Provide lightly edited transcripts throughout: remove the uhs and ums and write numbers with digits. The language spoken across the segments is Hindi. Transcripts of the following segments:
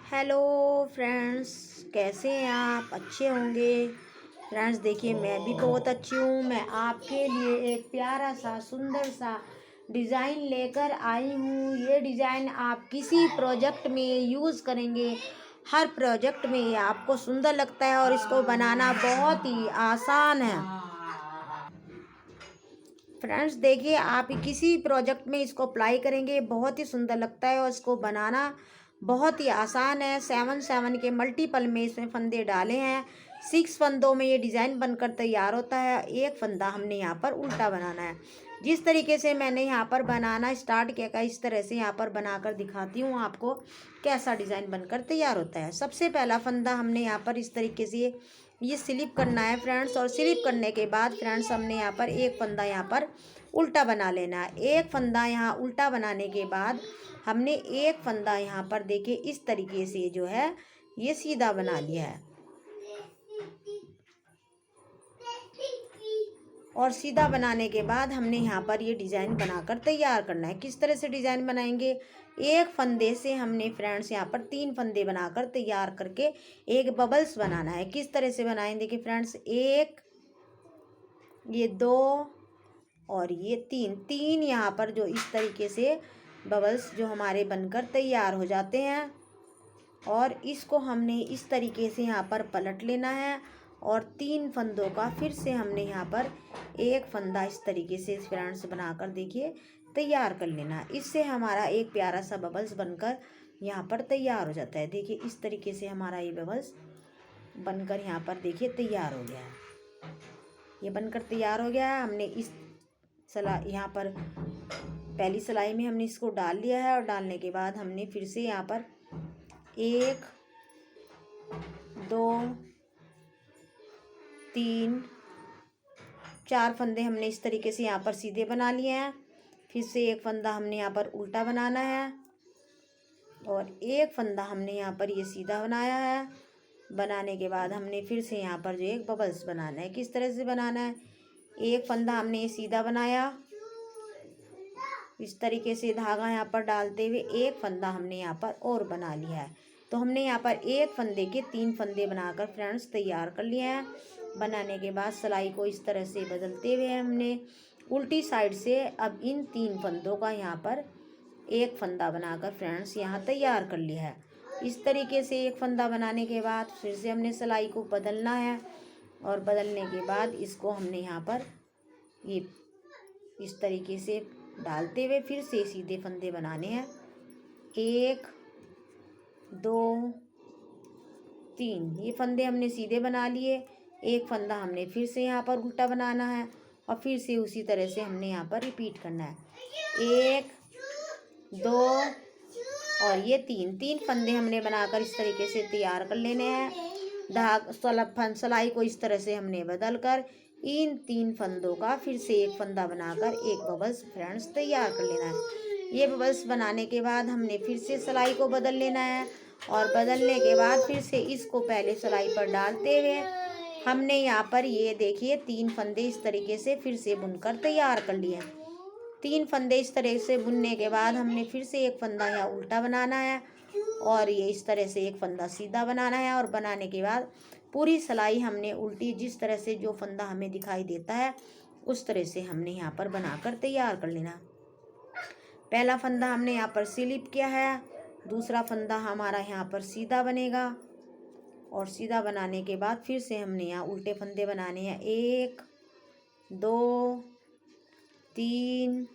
हेलो फ्रेंड्स, कैसे हैं आप? अच्छे होंगे। फ्रेंड्स देखिए, मैं भी बहुत अच्छी हूँ। मैं आपके लिए एक प्यारा सा सुंदर सा डिज़ाइन लेकर आई हूँ। ये डिज़ाइन आप किसी प्रोजेक्ट में यूज़ करेंगे, हर प्रोजेक्ट में ये आपको सुंदर लगता है और इसको बनाना बहुत ही आसान है। फ्रेंड्स देखिए, आप किसी प्रोजेक्ट में इसको अप्लाई करेंगे, बहुत ही सुंदर लगता है और इसको बनाना बहुत ही आसान है। 7 के मल्टीपल में इसमें फंदे डाले हैं। 6 फंदों में ये डिज़ाइन बनकर तैयार होता है। एक फंदा हमने यहाँ पर उल्टा बनाना है। जिस तरीके से मैंने यहाँ पर बनाना स्टार्ट किया था, इस तरह से यहाँ पर बनाकर दिखाती हूँ आपको कैसा डिज़ाइन बनकर तैयार होता है। सबसे पहला फंदा हमने यहाँ पर इस तरीके से ये स्लिप करना है फ्रेंड्स, और स्लिप करने के बाद फ्रेंड्स हमने यहाँ पर एक फंदा यहाँ पर उल्टा बना लेना है। एक फंदा यहाँ उल्टा बनाने के बाद हमने एक फंदा यहाँ पर देखिए इस तरीके से जो है ये सीधा बना लिया है। और सीधा बनाने के बाद हमने यहाँ पर ये डिज़ाइन बनाकर तैयार करना है। किस तरह से डिज़ाइन बनाएंगे? एक फंदे से हमने फ्रेंड्स यहाँ पर 3 फंदे बनाकर तैयार करके एक बबल्स बनाना है। किस तरह से बनाएंगे? देखिए फ्रेंड्स, एक, ये 2 और ये 3 यहाँ पर जो इस तरीके से बबल्स जो हमारे बनकर तैयार हो जाते हैं। और इसको हमने इस तरीके से यहाँ पर पलट लेना है और 3 फंदों का फिर से हमने यहाँ पर एक फंदा इस तरीके से फ्रेंड्स बनाकर देखिए तैयार कर लेना है। इससे हमारा एक प्यारा सा बबल्स बनकर यहाँ पर तैयार हो जाता है। देखिए इस तरीके से हमारा ये बबल्स बनकर यहाँ पर देखिए तैयार हो गया है। ये बनकर तैयार हो गया है। हमने इस यहाँ पर पहली सिलाई में हमने इसको डाल लिया है और डालने के बाद हमने फिर से यहाँ पर 1 2 3 4 फंदे हमने इस तरीके से यहाँ पर सीधे बना लिए हैं। फिर से एक फंदा हमने यहाँ पर उल्टा बनाना है और एक फंदा हमने यहाँ पर ये सीधा बनाया है। बनाने के बाद हमने फिर से यहाँ पर जो एक बबल्स बनाना है। किस तरह से बनाना है? एक फंदा हमने ये सीधा बनाया, इस तरीके से धागा यहाँ पर डालते हुए एक फंदा हमने यहाँ पर और बना लिया है। तो हमने यहाँ पर एक फंदे के 3 फंदे बनाकर फ्रेंड्स तैयार कर लिए हैं। बनाने के बाद सिलाई को इस तरह से बदलते हुए हमने उल्टी साइड से अब इन 3 फंदों का यहाँ पर एक फंदा बनाकर फ्रेंड्स यहाँ तैयार कर लिया है। इस तरीके से एक फंदा बनाने के बाद फिर से हमने सिलाई को बदलना है और बदलने के बाद इसको हमने यहाँ पर ये इस तरीके से डालते हुए फिर से सीधे फंदे बनाने हैं। 1 2 3 ये फंदे हमने सीधे बना लिए। एक फंदा हमने फिर से यहाँ पर उल्टा बनाना है और फिर से उसी तरह से हमने यहाँ पर रिपीट करना है। 1 2 और ये 3 फंदे हमने बनाकर इस तरीके से तैयार कर लेने हैं। सिलाई को इस तरह से हमने बदल कर इन 3 फंदों का फिर से एक फंदा बनाकर एक बबल्स फ्रेंड्स तैयार कर लेना है। ये बबल्स बनाने के बाद हमने फिर से सिलाई को बदल लेना है और बदलने के बाद फिर से इसको पहले सिलाई पर डालते हुए हमने यहाँ पर ये देखिए 3 फंदे इस तरीके से फिर से बुनकर तैयार कर लिए। 3 फंदे इस तरह से बुनने के बाद हमने फिर से एक फंदा यहाँ उल्टा बनाना है और ये इस तरह से एक फंदा सीधा बनाना है। और बनाने के बाद पूरी सिलाई हमने उल्टी जिस तरह से जो फंदा हमें दिखाई देता है उस तरह से हमने यहाँ पर बनाकर तैयार कर लेना। पहला फंदा हमने यहाँ पर स्लिप किया है, दूसरा फंदा हमारा यहाँ पर सीधा बनेगा और सीधा बनाने के बाद फिर से हमने यहाँ उल्टे फंदे बनाने हैं। 1 2 3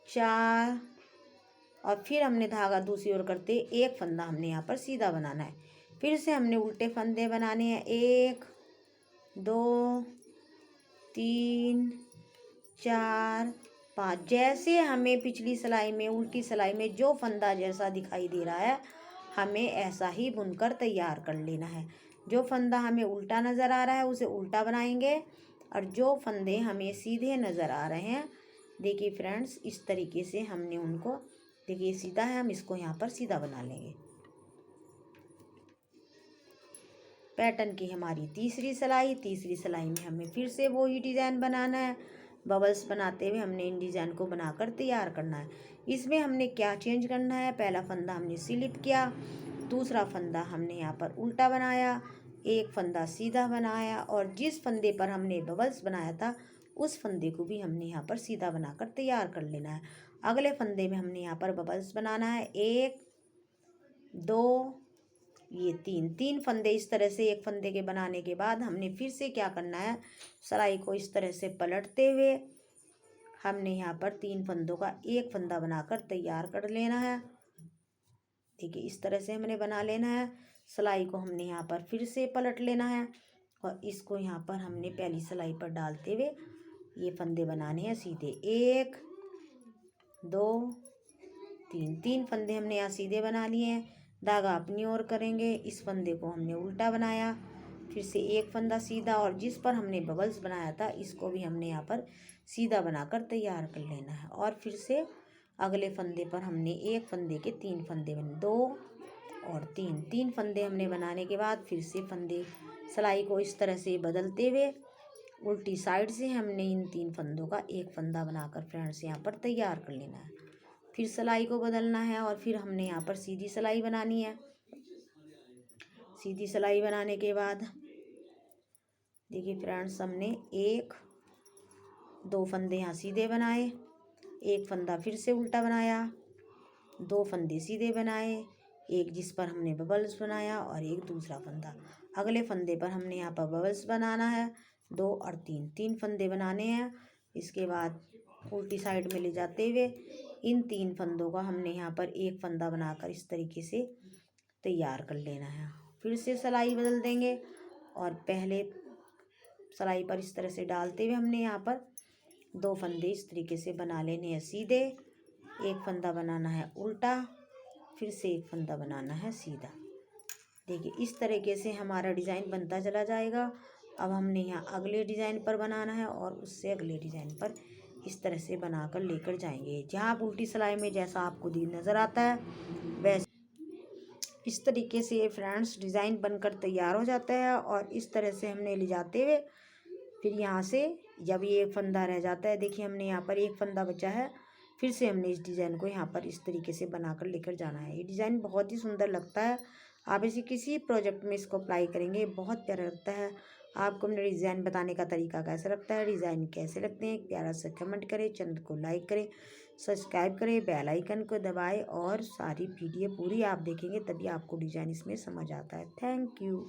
4 और फिर हमने धागा दूसरी ओर करते एक फंदा हमने यहाँ पर सीधा बनाना है। फिर से हमने उल्टे फंदे बनाने हैं। 1 2 3 4 5 जैसे हमें पिछली सिलाई में उल्टी सिलाई में जो फंदा जैसा दिखाई दे रहा है हमें ऐसा ही बुनकर तैयार कर लेना है। जो फंदा हमें उल्टा नज़र आ रहा है उसे उल्टा बनाएंगे और जो फंदे हमें सीधे नज़र आ रहे हैं देखिए फ्रेंड्स इस तरीके से हमने उनको देखिए सीधा है, हम इसको यहाँ पर सीधा बना लेंगे। पैटर्न की हमारी तीसरी सिलाई में हमें फिर से वही डिज़ाइन बनाना है। बबल्स बनाते हुए हमने इन डिज़ाइन को बनाकर तैयार करना है। इसमें हमने क्या चेंज करना है, पहला फंदा हमने स्लिप किया, दूसरा फंदा हमने यहाँ पर उल्टा बनाया, एक फंदा सीधा बनाया और जिस फंदे पर हमने बबल्स बनाया था उस फंदे को भी हमने यहाँ पर सीधा बनाकर तैयार कर लेना है। अगले फंदे में हमने यहाँ पर बबल्स बनाना है, 1 2 ये 3 फंदे इस तरह से एक फंदे के बनाने के बाद हमने फिर से क्या करना है, सिलाई को इस तरह से पलटते हुए हमने यहाँ पर 3 फंदों का एक फंदा बनाकर तैयार कर लेना है। देखिए इस तरह से हमने बना लेना है। सिलाई को हमने यहाँ पर फिर से पलट लेना है और इसको यहाँ पर हमने पहली सिलाई पर डालते हुए ये फंदे बनाने हैं सीधे, 1 2 3 फंदे हमने यहाँ सीधे बना लिए हैं। धागा अपनी ओर करेंगे, इस फंदे को हमने उल्टा बनाया, फिर से एक फंदा सीधा और जिस पर हमने बबल्स बनाया था इसको भी हमने यहाँ पर सीधा बनाकर तैयार कर लेना है। और फिर से अगले फंदे पर हमने एक फंदे के 3 फंदे बने, 2 और 3 फंदे हमने बनाने के बाद फिर से फंदे सिलाई को इस तरह से बदलते हुए उल्टी साइड से हमने इन 3 फंदों का एक फंदा बनाकर फ्रेंड्स यहाँ पर तैयार कर लेना है। फिर सिलाई को बदलना है और फिर हमने यहाँ पर सीधी सिलाई बनानी है। सीधी सिलाई बनाने के बाद देखिए फ्रेंड्स हमने 1 2 फंदे यहाँ सीधे बनाए, एक फंदा फिर से उल्टा बनाया, 2 फंदे सीधे बनाए, एक जिस पर हमने बबल्स बनाया और एक दूसरा फंदा। अगले फंदे पर हमने यहाँ पर बबल्स बनाना है, 2 और 3 फंदे बनाने हैं। इसके बाद उल्टी साइड में ले जाते हुए इन 3 फंदों का हमने यहाँ पर एक फंदा बनाकर इस तरीके से तैयार कर लेना है। फिर से सिलाई बदल देंगे और पहले सिलाई पर इस तरह से डालते हुए हमने यहाँ पर 2 फंदे इस तरीके से बना लेने हैं सीधे, एक फंदा बनाना है उल्टा, फिर से एक फंदा बनाना है सीधा। देखिए इस तरीके से हमारा डिज़ाइन बनता चला जाएगा। अब हमने यहाँ अगले डिज़ाइन पर बनाना है और उससे अगले डिज़ाइन पर इस तरह से बनाकर लेकर जाएंगे। जहाँ आप उल्टी सिलाई में जैसा आपको नज़र आता है वैसे इस तरीके से ये फ्रेंड्स डिज़ाइन बनकर तैयार हो जाता है। और इस तरह से हमने ले जाते हुए फिर यहाँ से जब ये फंदा रह जाता है, देखिए हमने यहाँ पर एक फंदा बचा है, फिर से हमने इस डिज़ाइन को यहाँ पर इस तरीके से बनाकर लेकर जाना है। ये डिज़ाइन बहुत ही सुंदर लगता है, आप इसे किसी प्रोजेक्ट में इसको अप्लाई करेंगे, बहुत प्यारा लगता है। आपको मेरा डिज़ाइन बताने का तरीका कैसा लगता है, डिज़ाइन कैसे लगते हैं, प्यारा सा कमेंट करें, चैनल को लाइक करें, सब्सक्राइब करें, बेल आइकन को दबाएं और सारी वीडियो पूरी आप देखेंगे तभी आपको डिज़ाइन इसमें समझ आता है। Thank you.